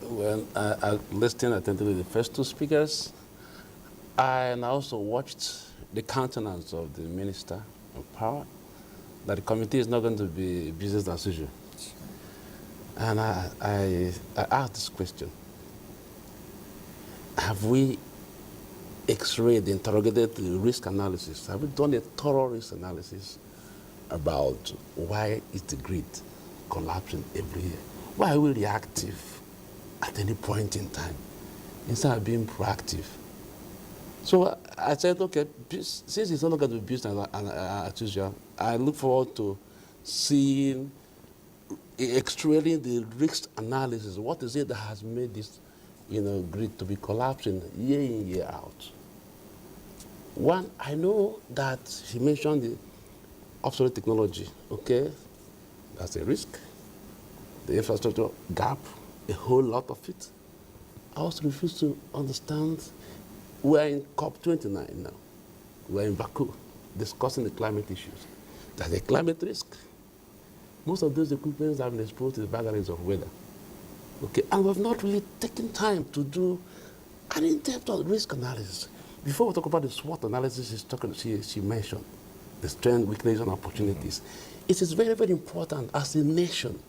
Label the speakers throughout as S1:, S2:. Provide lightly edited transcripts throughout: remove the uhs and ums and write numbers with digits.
S1: Well, I listened attentively to the first two speakers, and I also watched the countenance of the Minister of Power, that the committee is not going to be business as usual. And I asked this question: have we X-rayed, interrogated the risk analysis? Have we done a thorough risk analysis about why is the grid collapsing every year? Why are we reactive at any point in time instead of being proactive? So I said, okay, since it's not going to be business as usual, I look forward to seeing, extracting the risk analysis. What is it that has made this, grid to be collapsing year in, year out? One, I know that he mentioned the obsolete technology, okay? That's a risk. The infrastructure gap, a whole lot of it. I also refuse to understand, we're in COP29 now. We're in Baku discussing the climate issues. There's a climate risk. Most of those equipments have been exposed to the vagaries of weather. Okay, and we've not really taken time to do an in-depth risk analysis. Before we talk about the SWOT analysis she mentioned, the strength, weakness, and opportunities. It is very, very important as a nation.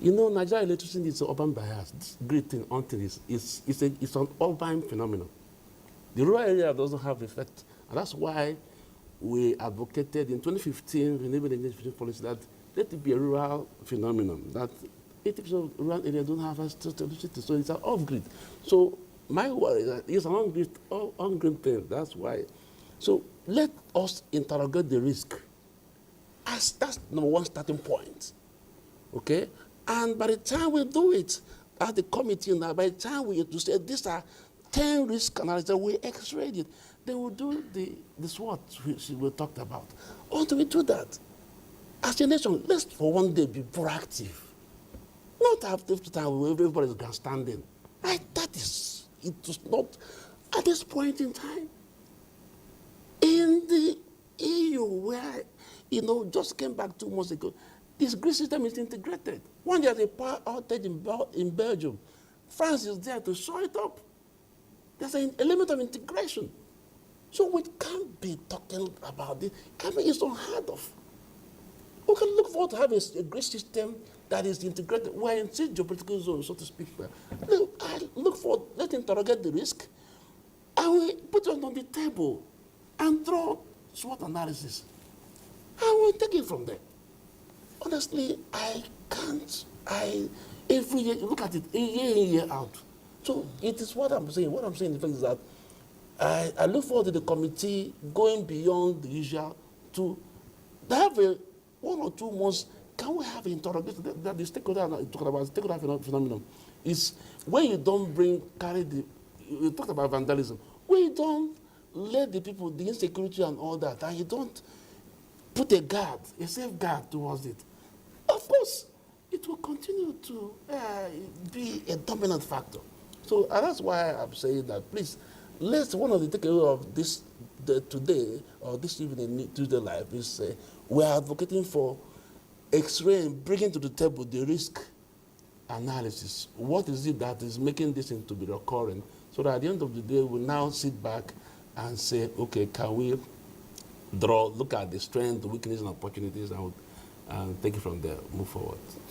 S1: Nigerian electricity is an urban bias. This great thing until it's an urban phenomenon. The rural area doesn't have effect, and that's why we advocated in 2015, renewable energy policy, that let it be a rural phenomenon, that 80% of rural areas don't have access to electricity, so it's an off-grid. So my worry is that it's an on-grid thing, that's why. So let us interrogate the risk. That's number one starting point, okay? And by the time we do it, at the committee now, by the time we to say these are 10 risk analysis, we X-rayed it, then we'll do the SWOT we talked about. Until we do that, as a nation, let's for one day be proactive. Not after the time where everybody's grandstanding. That is, it was not at this point in time. In the EU, where, just came back 2 months ago, this grid system is integrated. When there's a power outage in Belgium, France is there to show it up. There's an element of integration. So we can't be talking about this. I mean, it's unheard of. We can look forward to having a grid system that is integrated. We're in six geopolitical zones, so to speak. Look, I look forward, let's interrogate the risk, and we put it on the table and draw SWOT analysis. And we'll take it from there. Honestly, I can't. Every year, look at it, year in, year out. So it is what I'm saying. What I'm saying, in fact, is that I look forward to the committee going beyond the usual to have 1 or 2 months. Can we have an interrogation that the stakeholder talking about stakeholder phenomenon is when you don't you talked about vandalism, when you don't let the people, the insecurity and all that, and you don't put a safeguard towards it, of course, it will continue to be a dominant factor. So that's why I'm saying that, please, one of the takeaways of this today or this evening Tuesday Live is we are advocating for X-ray and bringing to the table the risk analysis. What is it that is making this thing to be recurring? So that at the end of the day, we now sit back and say, okay, can we look at the strength, the weaknesses, and opportunities, and take it from there, move forward.